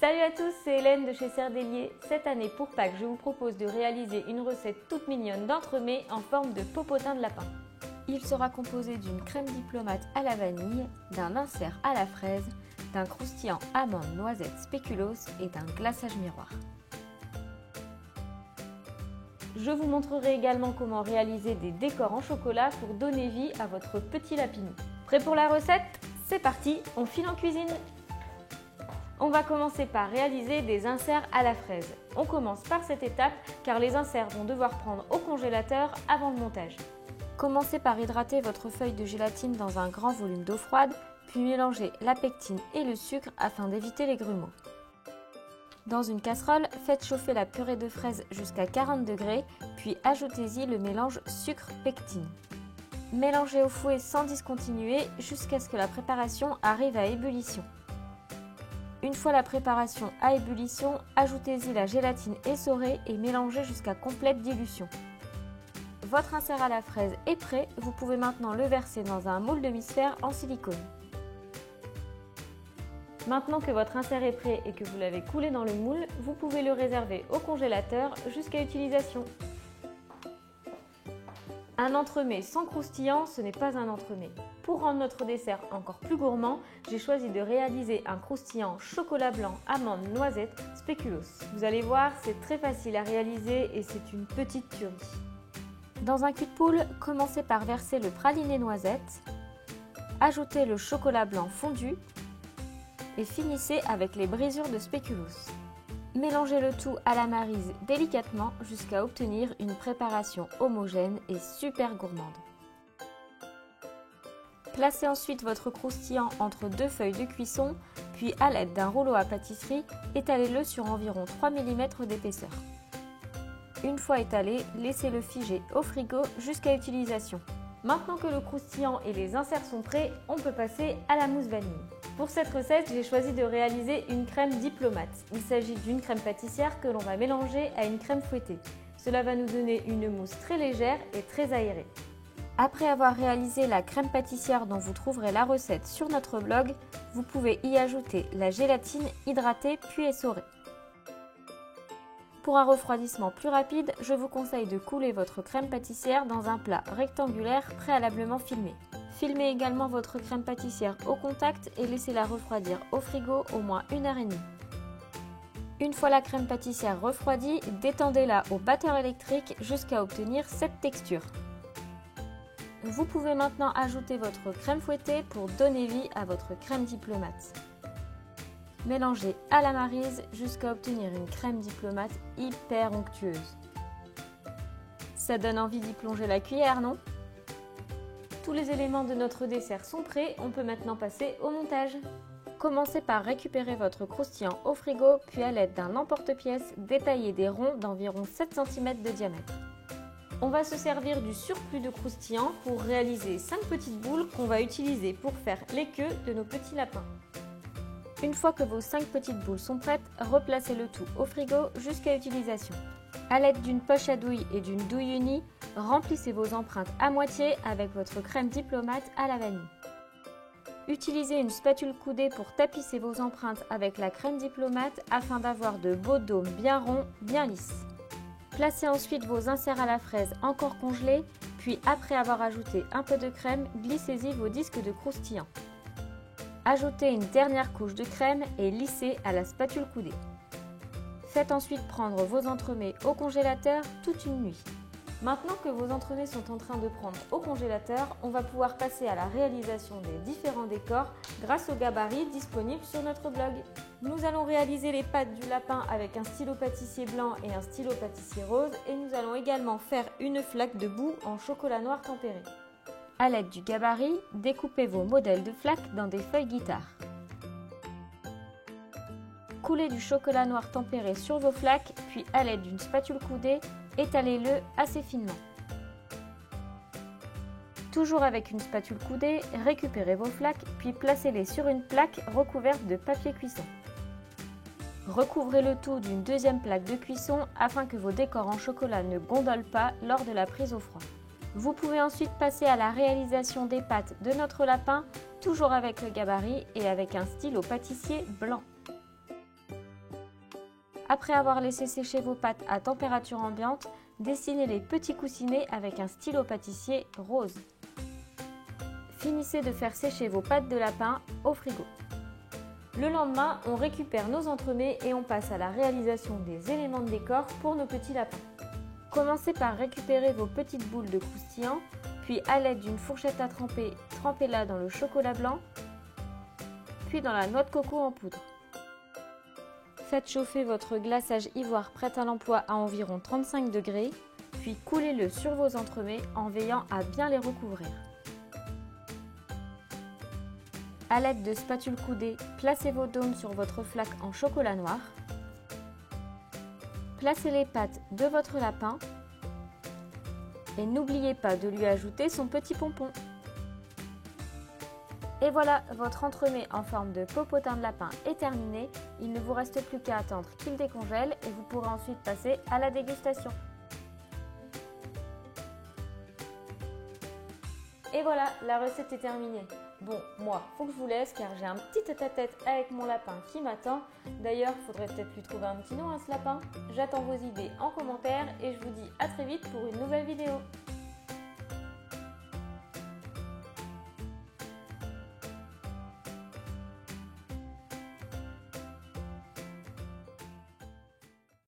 Salut à tous, c'est Hélène de chez Cerdelier. Cette année pour Pâques, je vous propose de réaliser une recette toute mignonne d'entremets en forme de popotin de lapin. Il sera composé d'une crème diplomate à la vanille, d'un insert à la fraise, d'un croustillant amande, noisette, spéculoos et d'un glaçage miroir. Je vous montrerai également comment réaliser des décors en chocolat pour donner vie à votre petit lapinou. Prêt pour la recette? C'est parti, on file en cuisine! On va commencer par réaliser des inserts à la fraise. On commence par cette étape car les inserts vont devoir prendre au congélateur avant le montage. Commencez par hydrater votre feuille de gélatine dans un grand volume d'eau froide, puis mélangez la pectine et le sucre afin d'éviter les grumeaux. Dans une casserole, faites chauffer la purée de fraises jusqu'à 40 degrés, puis ajoutez-y le mélange sucre-pectine. Mélangez au fouet sans discontinuer jusqu'à ce que la préparation arrive à ébullition. Une fois la préparation à ébullition, ajoutez-y la gélatine essorée et mélangez jusqu'à complète dilution. Votre insert à la fraise est prêt, vous pouvez maintenant le verser dans un moule demi-sphère en silicone. Maintenant que votre insert est prêt et que vous l'avez coulé dans le moule, vous pouvez le réserver au congélateur jusqu'à utilisation. Un entremets sans croustillant, ce n'est pas un entremets. Pour rendre notre dessert encore plus gourmand, j'ai choisi de réaliser un croustillant chocolat blanc, amande, noisette, spéculoos. Vous allez voir, c'est très facile à réaliser et c'est une petite tuerie. Dans un cul de poule, commencez par verser le praliné noisette, ajoutez le chocolat blanc fondu et finissez avec les brisures de spéculoos. Mélangez le tout à la maryse délicatement jusqu'à obtenir une préparation homogène et super gourmande. Placez ensuite votre croustillant entre deux feuilles de cuisson, puis à l'aide d'un rouleau à pâtisserie, étalez-le sur environ 3 mm d'épaisseur. Une fois étalé, laissez-le figer au frigo jusqu'à utilisation. Maintenant que le croustillant et les inserts sont prêts, on peut passer à la mousse vanille. Pour cette recette, j'ai choisi de réaliser une crème diplomate. Il s'agit d'une crème pâtissière que l'on va mélanger à une crème fouettée. Cela va nous donner une mousse très légère et très aérée. Après avoir réalisé la crème pâtissière dont vous trouverez la recette sur notre blog, vous pouvez y ajouter la gélatine hydratée puis essorée. Pour un refroidissement plus rapide, je vous conseille de couler votre crème pâtissière dans un plat rectangulaire préalablement filmé. Filmez également votre crème pâtissière au contact et laissez-la refroidir au frigo au moins 1h30. Une fois la crème pâtissière refroidie, détendez-la au batteur électrique jusqu'à obtenir cette texture. Vous pouvez maintenant ajouter votre crème fouettée pour donner vie à votre crème diplomate. Mélangez à la maryse jusqu'à obtenir une crème diplomate hyper onctueuse. Ça donne envie d'y plonger la cuillère, non ? Tous les éléments de notre dessert sont prêts, on peut maintenant passer au montage. Commencez par récupérer votre croustillant au frigo, puis à l'aide d'un emporte-pièce, détaillez des ronds d'environ 7 cm de diamètre. On va se servir du surplus de croustillant pour réaliser 5 petites boules qu'on va utiliser pour faire les queues de nos petits lapins. Une fois que vos 5 petites boules sont prêtes, replacez le tout au frigo jusqu'à utilisation. A l'aide d'une poche à douille et d'une douille unie, remplissez vos empreintes à moitié avec votre crème diplomate à la vanille. Utilisez une spatule coudée pour tapisser vos empreintes avec la crème diplomate afin d'avoir de beaux dômes bien ronds, bien lisses. Placez ensuite vos inserts à la fraise encore congelés, puis après avoir ajouté un peu de crème, glissez-y vos disques de croustillant. Ajoutez une dernière couche de crème et lissez à la spatule coudée. Faites ensuite prendre vos entremets au congélateur toute une nuit. Maintenant que vos entremets sont en train de prendre au congélateur, on va pouvoir passer à la réalisation des différents décors grâce au gabarit disponible sur notre blog. Nous allons réaliser les pattes du lapin avec un stylo pâtissier blanc et un stylo pâtissier rose et nous allons également faire une flaque de boue en chocolat noir tempéré. A l'aide du gabarit, découpez vos modèles de flaques dans des feuilles guitare. Coulez du chocolat noir tempéré sur vos flaques, puis à l'aide d'une spatule coudée, étalez-le assez finement. Toujours avec une spatule coudée, récupérez vos flaques, puis placez-les sur une plaque recouverte de papier cuisson. Recouvrez le tout d'une deuxième plaque de cuisson afin que vos décors en chocolat ne gondolent pas lors de la prise au froid. Vous pouvez ensuite passer à la réalisation des pattes de notre lapin, toujours avec le gabarit et avec un stylo pâtissier blanc. Après avoir laissé sécher vos pâtes à température ambiante, dessinez les petits coussinets avec un stylo pâtissier rose. Finissez de faire sécher vos pâtes de lapin au frigo. Le lendemain, on récupère nos entremets et on passe à la réalisation des éléments de décor pour nos petits lapins. Commencez par récupérer vos petites boules de croustillant, puis à l'aide d'une fourchette à tremper, trempez-la dans le chocolat blanc, puis dans la noix de coco en poudre. Faites chauffer votre glaçage ivoire prêt à l'emploi à environ 35 degrés, puis coulez-le sur vos entremets en veillant à bien les recouvrir. À l'aide de spatules coudées, placez vos dômes sur votre flaque en chocolat noir. Placez les pâtes de votre lapin et n'oubliez pas de lui ajouter son petit pompon. Et voilà, votre entremets en forme de popotin de lapin est terminé. Il ne vous reste plus qu'à attendre qu'il décongèle et vous pourrez ensuite passer à la dégustation. Et voilà, la recette est terminée. Bon, moi, faut que je vous laisse car j'ai un petit tête-à-tête avec mon lapin qui m'attend. D'ailleurs, faudrait peut-être lui trouver un petit nom à ce lapin. J'attends vos idées en commentaire et je vous dis à très vite pour une nouvelle vidéo.